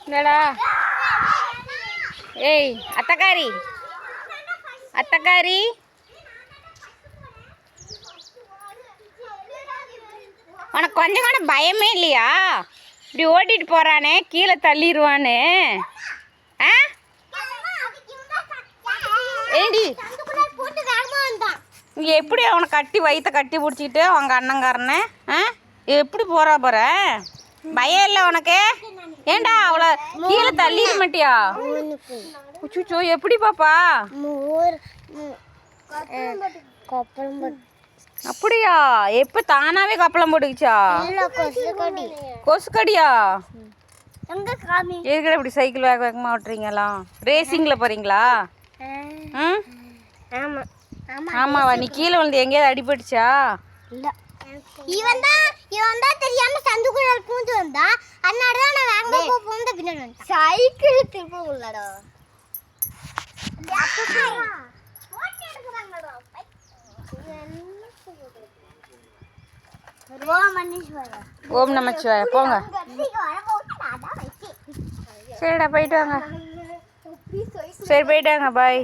என்னடா ஏய் அத்தக்காரி அத்தக்காரி உனக்கு கொஞ்சம் கூட பயமே இல்லையா? இப்படி ஓட்டிட்டு போறானே கீழே தள்ளிடுவான்னு. ஆ ஏடி இங்கே எப்படி அவனை கட்டி வயிற்ற கட்டி பிடிச்சிக்கிட்டு அவங்க அண்ணங்காரனே எப்படி போறா போற? பயம் இல்லை உனக்கு? ஏண்டா அவளை கீழே தள்ளிட மாட்டியா? உச்சுச்சோ எப்படி பாப்பா? அப்படியா? எப்போ தானாவே கப்பலம் போட்டுக்குச்சா? கொசுக்கடியா? எதுக்கட இப்படி சைக்கிள் வேக வேகமாக ஓட்டுறீங்களா? ரேசிங்கில் போகிறீங்களா? ம் ஆமாவா? நீ கீழே வந்து எங்கேயாவது அடிபட்டுச்சா? இவன் தான் தெரியாம சந்துக்குள்ள பூந்து வந்தா. அதனால தான் நான் வேகமா பூந்து பின்னாடி வந்தேன். சைக்கிள் திரும்ப உள்ளடா. ஓம் நமச்சிவாய. போங்க. சரிடா போயிட்டு வாங்க. சரி போயிட்டு வாங்க. பாய்.